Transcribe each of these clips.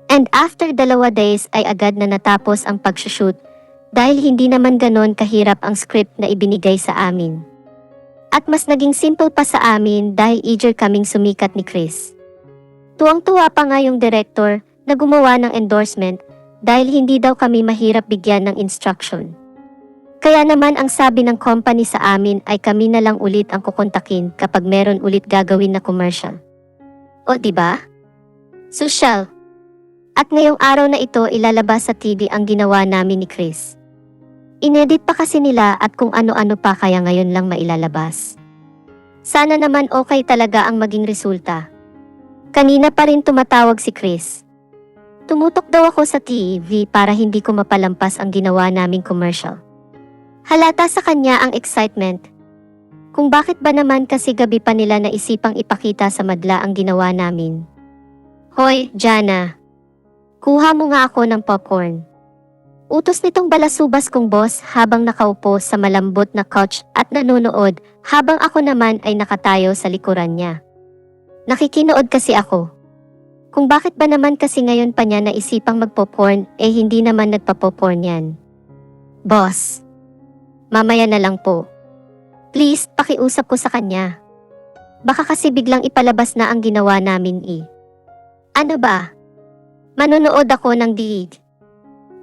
And after 2 days ay agad na natapos ang pag-shoot dahil hindi naman ganon kahirap ang script na ibinigay sa amin. At mas naging simple pa sa amin dahil eager kaming sumikat ni Chris. Tuwang-tuwa pa nga yung director na gumawa ng endorsement dahil hindi daw kami mahirap bigyan ng instruction. Kaya naman ang sabi ng company sa amin ay kami na lang ulit ang kukontakin kapag meron ulit gagawin na commercial. O diba? Social. At ngayong araw na ito ilalabas sa TV ang ginawa namin ni Chris. Inedit pa kasi nila at kung ano-ano pa kaya ngayon lang mailalabas. Sana naman okay talaga ang maging resulta. Kanina pa rin tumatawag si Chris. Tumutok daw ako sa TV para hindi ko mapalampas ang ginawa naming commercial. Halata sa kanya ang excitement. Kung bakit ba naman kasi gabi pa nila naisipang ipakita sa madla ang ginawa namin. Hoy, Jana. Kuha mo nga ako ng popcorn. Utos nitong balasubas kong boss habang nakaupo sa malambot na couch at nanonood habang ako naman ay nakatayo sa likuran niya. Nakikinood kasi ako. Kung bakit ba naman kasi ngayon pa niya naisipang magpopcorn hindi naman nagpa-popcorn yan. Boss. Mamaya na lang po. Please, pakiusap ko sa kanya. Baka kasi biglang ipalabas na ang ginawa namin Ano ba? Manonood ako ng diig.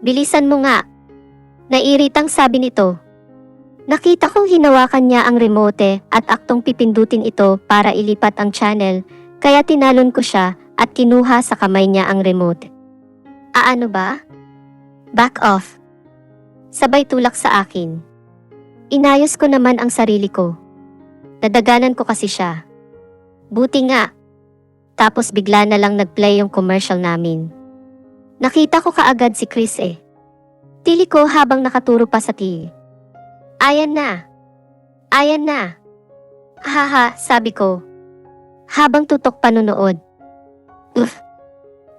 Bilisan mo nga. Nairitang sabi nito. Nakita kong hinawakan niya ang remote at aktong pipindutin ito para ilipat ang channel, kaya tinalon ko siya at kinuha sa kamay niya ang remote. Ano ba? Back off. Sabay tulak sa akin. Inayos ko naman ang sarili ko. Nadaganan ko kasi siya. Buti nga. Tapos bigla na lang nag-play yung commercial namin. Nakita ko kaagad si Chris Tili ko habang nakaturo pa sa TV. Ayan na. Ayan na. Haha, sabi ko. Habang tutok panunood.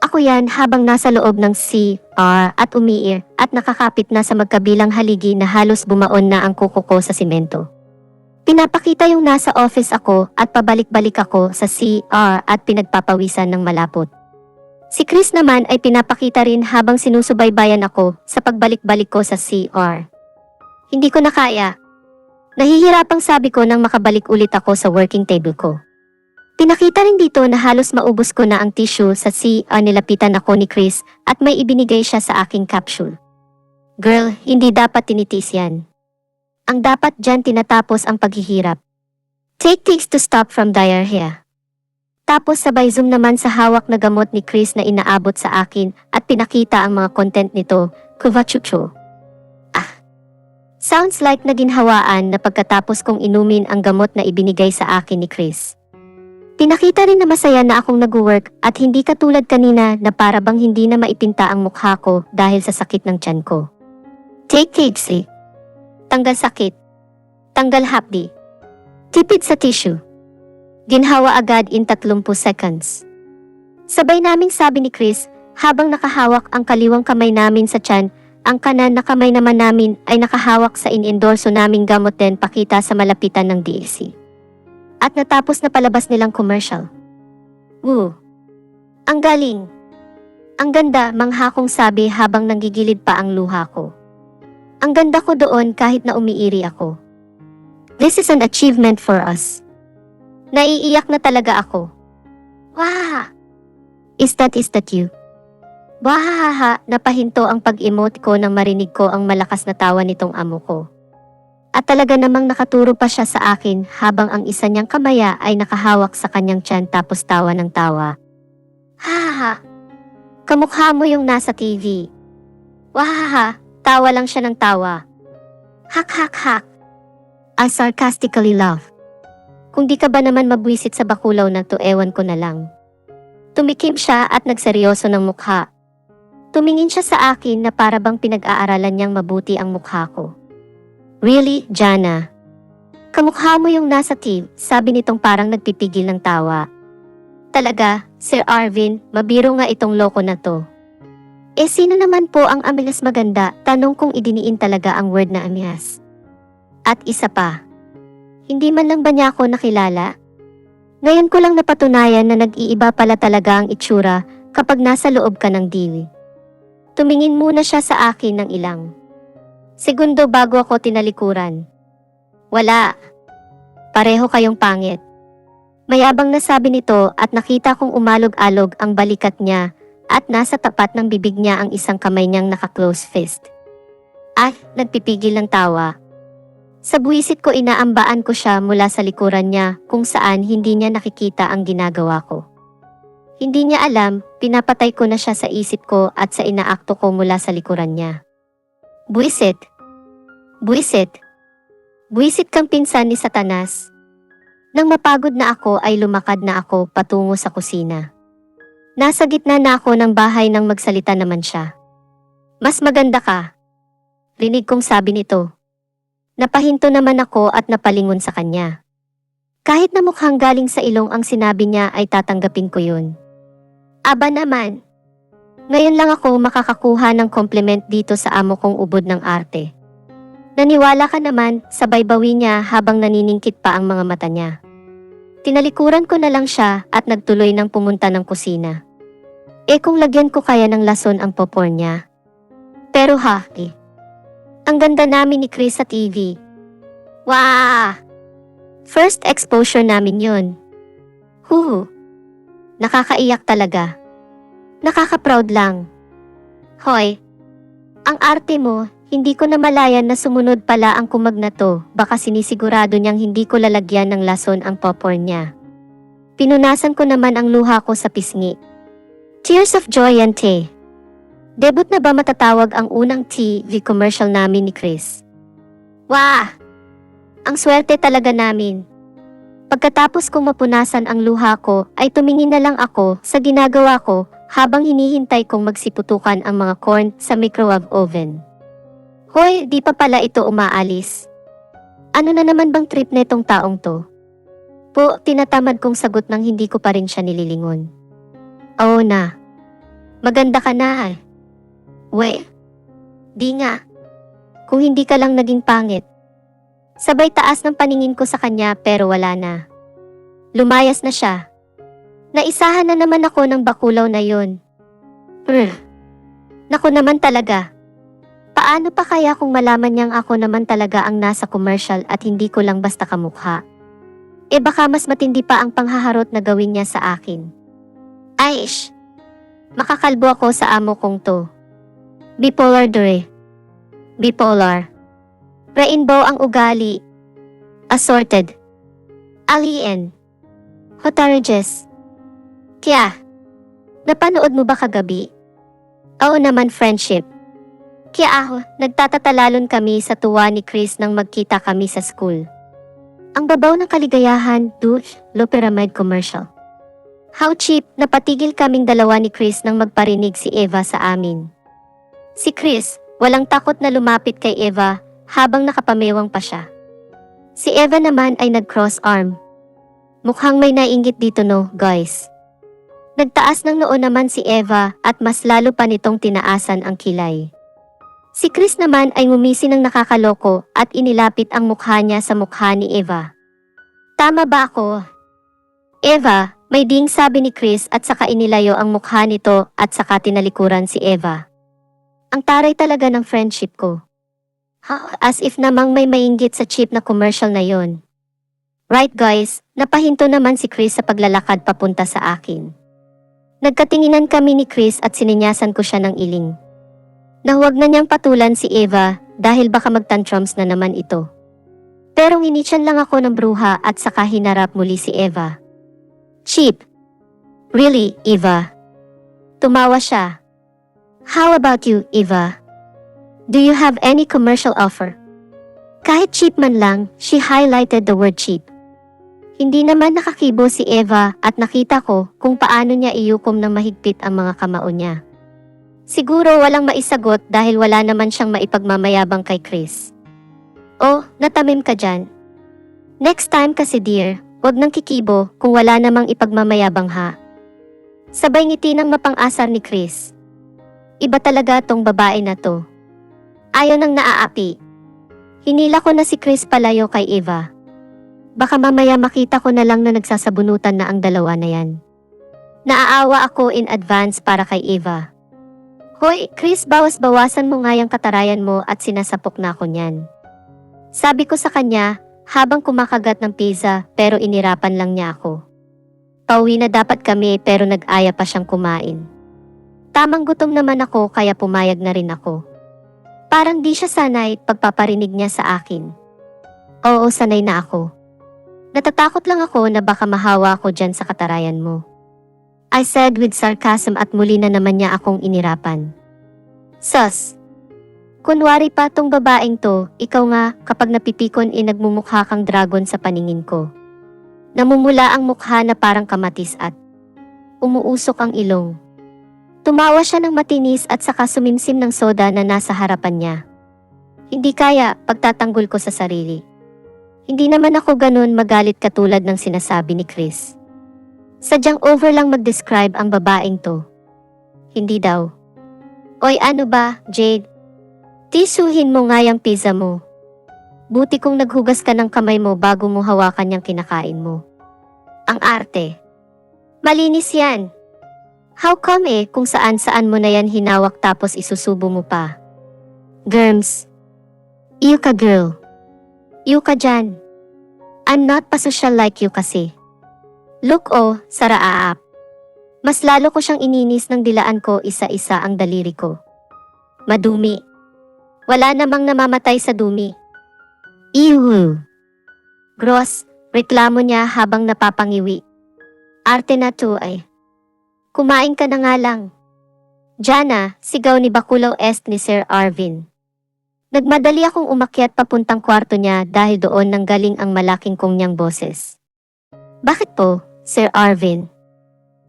Ako yan habang nasa loob ng CR at umiir at nakakapit na sa magkabilang haligi na halos bumaon na ang kuko ko sa simento. Pinapakita yung nasa office ako at pabalik-balik ako sa CR at pinagpapawisan ng malapot. Si Chris naman ay pinapakita rin habang sinusubaybayan ako sa pagbalik-balik ko sa CR. Hindi ko na kaya. Nahihirapang sabi ko nang makabalik ulit ako sa working table ko. Pinakita rin dito na halos maubos ko na ang tissue sa CR. Nilapitan ako ni Chris at may ibinigay siya sa aking capsule. Girl, hindi dapat tinitis yan. Ang dapat dyan tinatapos ang paghihirap. Take things to stop from diarrhea. Tapos sabay zoom naman sa hawak na gamot ni Chris na inaabot sa akin at pinakita ang mga content nito, kuvachucho. Sounds like naginhawaan na pagkatapos kong inumin ang gamot na ibinigay sa akin ni Chris. Pinakita rin na masaya na akong nag-work at hindi katulad kanina na para bang hindi na maipinta ang mukha ko dahil sa sakit ng tiyan ko. Take KHC. Tanggal sakit. Tanggal hapdi. Tipid sa tissue. Ginhawa agad in 30 seconds. Sabay naming sabi ni Chris habang nakahawak ang kaliwang kamay namin sa tiyan, ang kanan na kamay naman namin ay nakahawak sa in-endorso naming gamot din pakita sa malapitan ng DAC. At natapos na palabas nilang commercial. Woo! Ang galing! Ang ganda, mangha kong sabi habang nanggigilid pa ang luha ko. Ang ganda ko doon kahit na umiiri ako. This is an achievement for us. Naiiyak na talaga ako. Wah! Is that you? Wahahaha, napahinto ang pag-emote ko nang marinig ko ang malakas na tawa nitong amo ko. At talaga namang nakaturo pa siya sa akin habang ang isa niyang kamaya ay nakahawak sa kanyang tiyan tapos tawa ng tawa. Hahaha! Kamukha mo yung nasa TV. Wahaha! Tawa lang siya ng tawa. Hak hak hak! I sarcastically laugh. Kung di ka ba naman mabwisit sa bakulaw na to, ewan ko na lang. Tumikim siya at nagseryoso ng mukha. Tumingin siya sa akin na para bang pinag-aaralan niyang mabuti ang mukha ko. Really, Jana? Kamukha mo yung nasa TV, sabi nitong parang nagpipigil ng tawa. Talaga, Sir Arvin, mabiro nga itong loko na to. Sino naman po ang amilas maganda? Tanong kong idiniin talaga ang word na amias. At isa pa. Hindi man lang ba niya ako nakilala? Ngayon ko lang napatunayan na nag-iiba pala talaga ang itsura kapag nasa loob ka ng diwi. Tumingin muna siya sa akin ng ilang segundo bago ako tinalikuran. Wala. Pareho kayong pangit. Mayabang na sabi nito at nakita kong umalog-alog ang balikat niya at nasa tapat ng bibig niya ang isang kamay niyang naka-close fist. Nagpipigil ng tawa. Sa buwisit ko inaambaan ko siya mula sa likuran niya kung saan hindi niya nakikita ang ginagawa ko. Hindi niya alam, pinapatay ko na siya sa isip ko at sa inaakto ko mula sa likuran niya. Buwisit. Buwisit. Buwisit kang pinsan ni Satanas. Nang mapagod na ako ay lumakad na ako patungo sa kusina. Nasa gitna na ako ng bahay nang magsalita naman siya. Mas maganda ka. Rinig kong sabi nito. Napahinto naman ako at napalingon sa kanya. Kahit na mukhang galing sa ilong ang sinabi niya ay tatanggapin ko yun. Aba naman. Ngayon lang ako makakakuha ng compliment dito sa amo kong ubod ng arte. Naniwala ka naman, sabay bawi niya habang naniningkit pa ang mga mata niya. Tinalikuran ko na lang siya at nagtuloy ng pumunta ng kusina. Kung lagyan ko kaya ng lason ang popor niya. Pero ang ganda namin ni Chris sa TV. Wow! First exposure namin yun. Nakakaiyak talaga. Nakaka-proud lang. Hoy, ang arte mo, hindi ko namalayan na sumunod pala ang kumag na to, baka sinisigurado niyang hindi ko lalagyan ng lason ang popcorn niya. Pinunasan ko naman ang luha ko sa pisngi. Tears of joy and tea. Debut na ba matatawag ang unang TV commercial namin ni Chris? Wah! Ang swerte talaga namin. Pagkatapos kong mapunasan ang luha ko, ay tumingin na lang ako sa ginagawa ko habang hinihintay kong magsiputukan ang mga corn sa microwave oven. Hoy, di pa pala ito umaalis. Ano na naman bang trip na itong taong to? Tinatamad kong sagot nang hindi ko pa rin siya nililingon. Oo na. Maganda ka na di nga. Kung hindi ka lang naging pangit. Sabay taas ng paningin ko sa kanya pero wala na. Lumayas na siya. Naisahan na naman ako ng bakulaw na yun. Naku naman talaga. Paano pa kaya kung malaman niyang ako naman talaga ang nasa commercial at hindi ko lang basta kamukha? Baka mas matindi pa ang panghaharot na gawin niya sa akin. Makakalbo ako sa amo kong to. Bipolar Bipolar. Rainbow ang ugali. Assorted. Alien. Hotarges. Kaya, napanood mo ba kagabi? Oo naman, friendship. Kaya nagtatatalalon kami sa tuwa ni Chris nang magkita kami sa school. Ang babaw ng kaligayahan, Pyramid commercial. How cheap, napatigil kaming dalawa ni Chris nang magparinig si Eva sa amin. Si Chris, walang takot na lumapit kay Eva habang nakapamewang pa siya. Si Eva naman ay nag-cross arm. Mukhang may nainggit dito guys. Nagtaas ng noo naman si Eva at mas lalo pa nitong tinaasan ang kilay. Si Chris naman ay ngumisi ng nakakaloko at inilapit ang mukha niya sa mukha ni Eva. Tama ba ako? Eva, may ding sabi ni Chris at saka inilayo ang mukha nito at saka tinalikuran si Eva. Ang taray talaga ng friendship ko. As if namang may mainggit sa cheap na commercial na yon. Right guys, napahinto naman si Chris sa paglalakad papunta sa akin. Nagkatinginan kami ni Chris at sininyasan ko siya ng iling. Na huwag na niyang patulan si Eva dahil baka magtantrums na naman ito. Pero nginitsyan lang ako ng bruha at saka hinarap muli si Eva. Cheap. Really, Eva? Tumawa siya. How about you, Eva? Do you have any commercial offer? Kahit cheap man lang, she highlighted the word cheap. Hindi naman nakakibo si Eva at nakita ko kung paano niya iyukom ng mahigpit ang mga kamao niya. Siguro walang maisagot dahil wala naman siyang maipagmamayabang kay Chris. Natamim ka dyan. Next time kasi dear, wag nang kikibo kung wala namang ipagmamayabang ha. Sabay ngiti ng mapang-asar ni Chris. Iba talaga tong babae na to. Ayaw nang naaapi. Hinila ko na si Chris palayo kay Eva. Baka mamaya makita ko na lang na nagsasabunutan na ang dalawa na yan. Naaawa ako in advance para kay Eva. Hoy, Chris, bawas-bawasan mo nga yung katarayan mo at sinasapok na ako niyan. Sabi ko sa kanya, habang kumakagat ng pizza pero inirapan lang niya ako. Pauwi na dapat kami pero nag-aya pa siyang kumain. Tamang gutom naman ako kaya pumayag na rin ako. Parang di siya sanay pagpaparinig niya sa akin. Oo, sanay na ako. Natatakot lang ako na baka mahawa ako dyan sa katarayan mo. I said with sarcasm at muli na naman niya akong inirapan. Sus! Kunwari pa tong babaeng to, ikaw nga kapag napipikon nagmumukha kang dragon sa paningin ko. Namumula ang mukha na parang kamatis at umuusok ang ilong. Tumawa siya ng matinis at saka sumimsim ng soda na nasa harapan niya. Hindi kaya, pagtatanggol ko sa sarili. Hindi naman ako ganun magalit katulad ng sinasabi ni Chris. Sadyang over lang mag-describe ang babaeng to. Hindi daw. Oy, ano ba, Jade? Tisuhin mo nga yung pizza mo. Buti kung naghugas ka ng kamay mo bago mo hawakan yung kinakain mo. Ang arte. Malinis yan. How come kung saan-saan mo na yan hinawak tapos isusubo mo pa? Germs. Iyo ka girl. Iyo ka dyan. I'm not pa-social like you kasi. Look saraap. Mas lalo ko siyang ininis ng dilaan ko isa-isa ang daliri ko. Madumi. Wala namang namamatay sa dumi. Ew. Gross, reklamo niya habang napapangiwi. Arte na to ay. Kumain ka na nga lang. Jana, sigaw ni Bakulaw Est ni Sir Arvin. Nagmadali akong umakyat papuntang kwarto niya dahil doon nanggaling ang malaking kong niyang boses. Bakit po, Sir Arvin?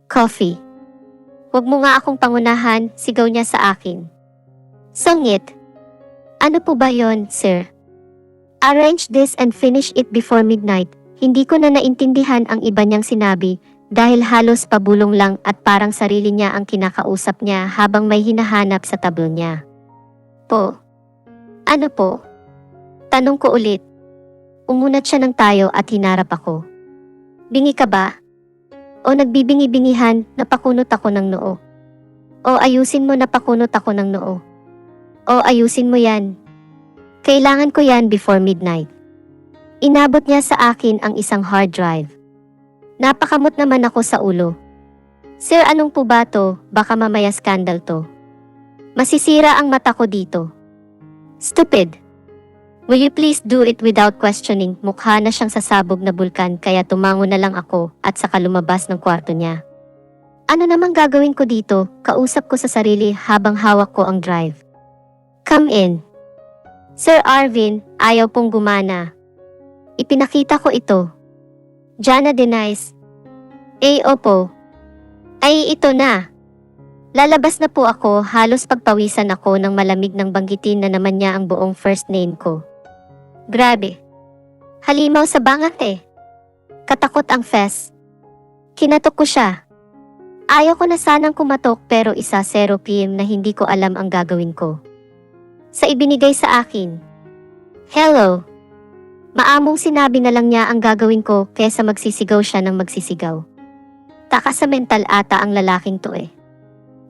Coffee. Huwag mo nga akong pangunahan, sigaw niya sa akin. Songit. Ano po ba yon, sir? Arrange this and finish it before midnight. Hindi ko na naintindihan ang iba niyang sinabi dahil halos pabulong lang at parang sarili niya ang kinakausap niya habang may hinahanap sa tablo niya. Po. Ano po? Tanong ko ulit. Umunat siya ng tayo at hinarap ako. Bingi ka ba? O nagbibingi-bingihan, napakunot ako ng noo? O ayusin mo, napakunot ako ng noo? O ayusin mo yan? Kailangan ko yan before midnight. Inabot niya sa akin ang isang hard drive. Napakamot naman ako sa ulo. Sir, anong po ba to? Baka mamaya scandal to. Masisira ang mata ko dito. Stupid. Will you please do it without questioning? Mukha na siyang sasabog na bulkan kaya tumango na lang ako at saka lumabas ng kwarto niya. Ano namang gagawin ko dito? Kausap ko sa sarili habang hawak ko ang drive. Come in. Sir Arvin, ayaw pong gumana. Ipinakita ko ito. Jana denies. Opo. Ay, ito na. Lalabas na po ako, halos pagpawisan ako ng malamig ng banggitin na naman niya ang buong first name ko. Grabe. Halimaw sa bangat Katakot ang fes. Kinatok ko siya. Ayaw ko na sanang kumatok pero 0 PM na hindi ko alam ang gagawin ko. Sa ibinigay sa akin. Hello. Maamong sinabi na lang niya ang gagawin ko kesa magsisigaw siya ng magsisigaw. Taka sa mental ata ang lalaking to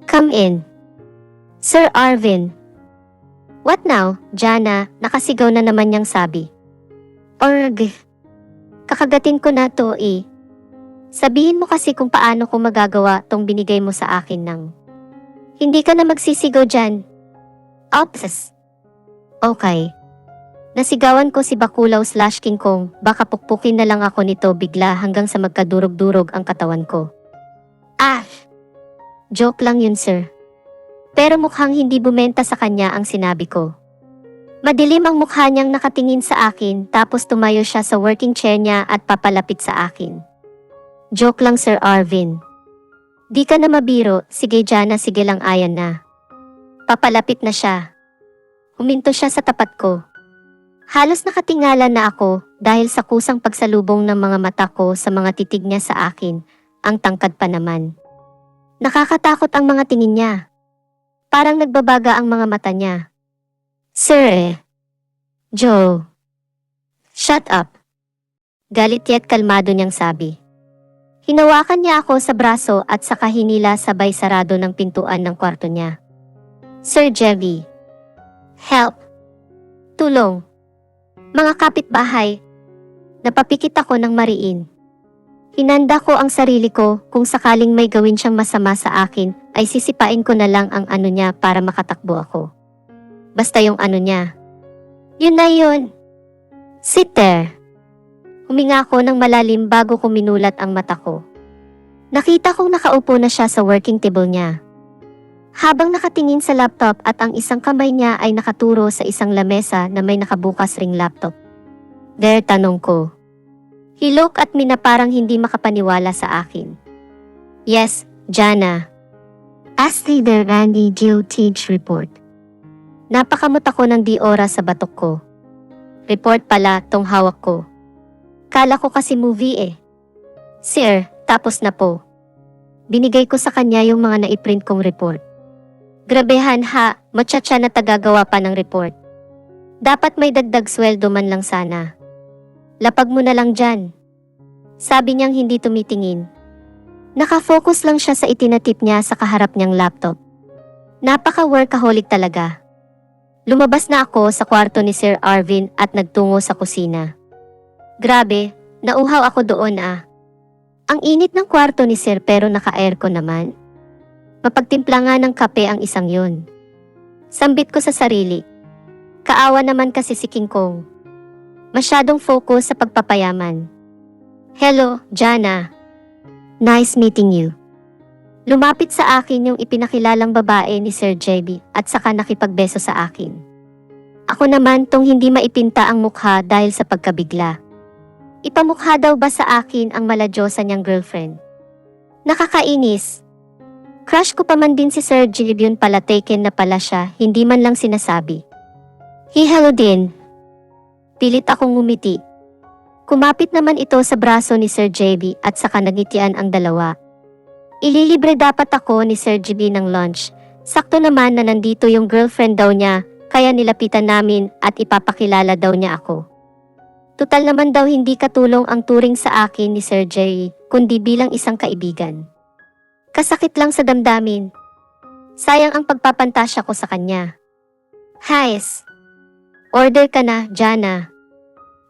Come in. Sir Arvin. What now, Jana? Nakasigaw na naman niyang sabi. Kakagatin ko na to Sabihin mo kasi kung paano ko magagawa tong binigay mo sa akin nang. Hindi ka na magsisigaw dyan. Ops. Okay. Nasigawan ko si Bakulaw/King Kong, baka pukpukin na lang ako nito bigla hanggang sa magkadurog-durog ang katawan ko. Joke lang yun, sir. Pero mukhang hindi bumenta sa kanya ang sinabi ko. Madilim ang mukha niyang nakatingin sa akin tapos tumayo siya sa working chair niya at papalapit sa akin. Joke lang, Sir Arvin. Di ka na mabiro, sige Jana, sige lang, ayan na. Papalapit na siya. Huminto siya sa tapat ko. Halos nakatingala na ako dahil sa kusang pagsalubong ng mga mata ko sa mga titig niya sa akin, ang tangkad pa naman. Nakakatakot ang mga tingin niya. Parang nagbabaga ang mga mata niya. Sir Joe. Shut up. Galit yet kalmado niyang sabi. Hinawakan niya ako sa braso at saka hinila sabay sarado ng pintuan ng kwarto niya. Sir Jevy. Help. Tulong. Mga kapitbahay. Napapikit ako ng mariin. Hinanda ko ang sarili ko kung sakaling may gawin siyang masama sa akin ay sisipain ko na lang ang ano niya para makatakbo ako. Basta yung ano niya. Yun na yun. Sit there. Huminga ako ng malalim bago ko minulat ang mata ko. Nakita kong nakaupo na siya sa working table niya. Habang nakatingin sa laptop at ang isang kamay niya ay nakaturo sa isang lamesa na may nakabukas ring laptop. There, tanong ko. He looked at me na parang hindi makapaniwala sa akin. Yes, Jana. Ask the Randy Geotage report. Napakamot ako ng di oras sa batok ko. Report pala tong hawak ko. Kala ko kasi movie eh. Sir, tapos na po. Binigay ko sa kanya yung mga naiprint kong report. Grabehan ha, muchacha na tagagawa pa ng report. Dapat may dagdag sweldo man lang sana. Lapag mo na lang dyan. Sabi niyang hindi tumitingin. Nakafocus lang siya sa itinatip niya sa kaharap niyang laptop. Napaka-workaholic talaga. Lumabas na ako sa kwarto ni Sir Arvin at nagtungo sa kusina. Grabe, nauhaw ako doon ah. Ang init ng kwarto ni Sir pero naka-aircon naman. Mapagtimpla nga ng kape ang isang yun. Sambit ko sa sarili. Kaawa naman kasi si King Kong. Masyadong focus sa pagpapayaman. Hello, Jana. Nice meeting you. Lumapit sa akin yung ipinakilalang babae ni Sir JB at saka nakipagbeso sa akin. Ako naman tong hindi maipinta ang mukha dahil sa pagkabigla. Ipamukha daw ba sa akin ang maladyosa niyang girlfriend? Nakakainis. Crush ko pa man din si Sir JB, yun pala taken na pala siya, hindi man lang sinasabi. Hello din. Pilit akong ngumiti. Kumapit naman ito sa braso ni Sir JB at saka nagitian ang dalawa. Ililibre dapat ako ni Sir JB ng lunch. Sakto naman na nandito yung girlfriend daw niya, kaya nilapitan namin at ipapakilala daw niya ako. Tutal naman daw hindi katulong ang turing sa akin ni Sir Jerry, kundi bilang isang kaibigan. Kasakit lang sa damdamin. Sayang ang pagpapantasya ko sa kanya. Hayes. Order ka na, Jana.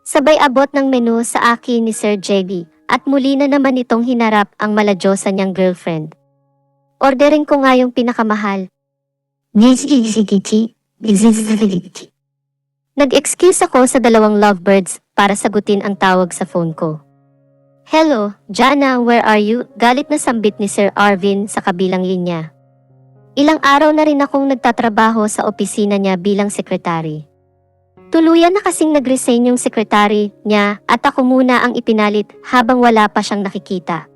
Sabay abot ng menu sa akin ni Sir JB at muli na naman itong hinarap ang maladyosa niyang girlfriend. Orderin ko nga yung pinakamahal. Nag-excuse ako sa dalawang lovebirds para sagutin ang tawag sa phone ko. Hello, Jana, where are you? Galit na sambit ni Sir Arvin sa kabilang linya. Ilang araw na rin akong nagtatrabaho sa opisina niya bilang sekretary. Tuluyan na kasing nag-resign yung sekretary niya at ako muna ang ipinalit habang wala pa siyang nakikita.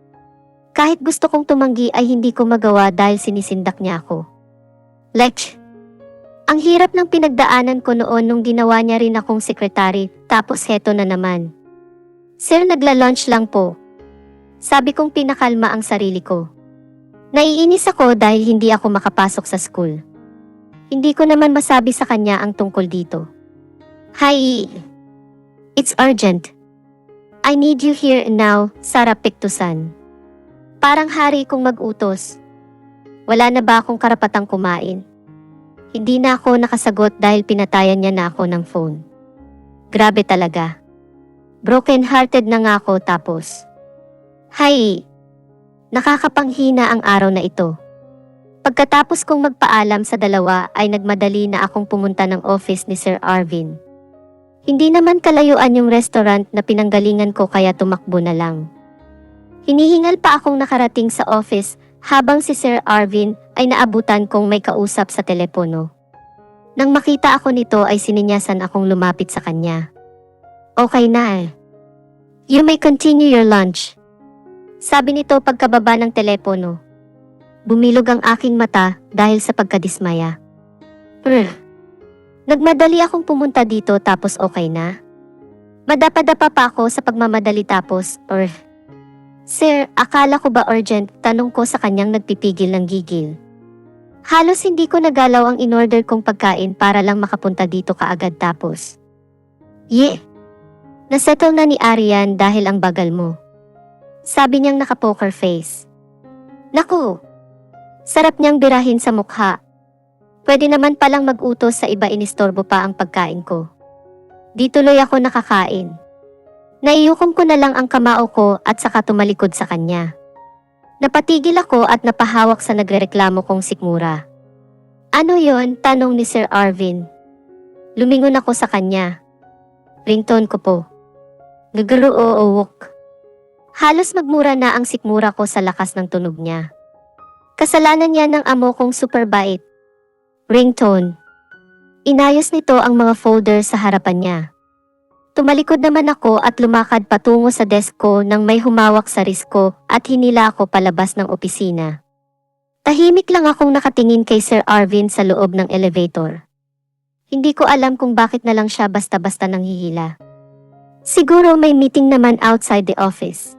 Kahit gusto kong tumanggi ay hindi ko magawa dahil sinisindak niya ako. Ang hirap ng pinagdaanan ko noon nung ginawa niya rin akong sekretary, tapos heto na naman. Sir, nagla-lunch lang po. Sabi kong pinakalma ang sarili ko. Naiinis ako dahil hindi ako makapasok sa school. Hindi ko naman masabi sa kanya ang tungkol dito. Hi. It's urgent. I need you here and now, Sarah Pictusan. Parang hari kong mag-utos. Wala na ba akong karapatang kumain? Hindi na ako nakasagot dahil pinatayan niya na ako ng phone. Grabe talaga. Broken-hearted na nga ako tapos. Hi. Nakakapanghina ang araw na ito. Pagkatapos kong magpaalam sa dalawa ay nagmadali na akong pumunta ng office ni Sir Arvin. Hindi naman kalayuan yung restaurant na pinanggalingan ko kaya tumakbo na lang. Hinihingal pa akong nakarating sa office habang si Sir Arvin ay naabutan kong may kausap sa telepono. Nang makita ako nito ay sininyasan akong lumapit sa kanya. Okay na eh. You may continue your lunch. Sabi nito pagkababa ng telepono. Bumilog ang aking mata dahil sa pagkadismaya. Nagmadali akong pumunta dito tapos okay na? Madapa-dapa pa ako sa pagmamadali tapos, Sir, akala ko ba urgent? Tanong ko sa kanyang nagpipigil ng gigil. Halos hindi ko nagalaw ang inorder kong pagkain para lang makapunta dito kaagad tapos. Nasettle na ni Arian dahil ang bagal mo. Sabi niyang naka-poker face. Naku! Sarap niyang birahin sa mukha. Pwede naman palang mag-utos sa iba, inistorbo pa ang pagkain ko. Di tuloy ako nakakain. Naiyukom ko na lang ang kamao ko at saka tumalikod sa kanya. Napatigil ako at napahawak sa nagrereklamo kong sikmura. Ano yon? Tanong ni Sir Arvin. Lumingon ako sa kanya. Ringtone ko po. Gagaro-o-owok. Halos magmura na ang sikmura ko sa lakas ng tunog niya. Kasalanan niya ng amo kong super bait. Ringtone. Inayos nito ang mga folder sa harapan niya. Tumalikod naman ako at lumakad patungo sa desk ko nang may humawak sa wrist ko at hinila ako palabas ng opisina. Tahimik lang akong nakatingin kay Sir Arvin sa loob ng elevator. Hindi ko alam kung bakit na lang siya basta-basta nanghihila. Siguro may meeting naman outside the office.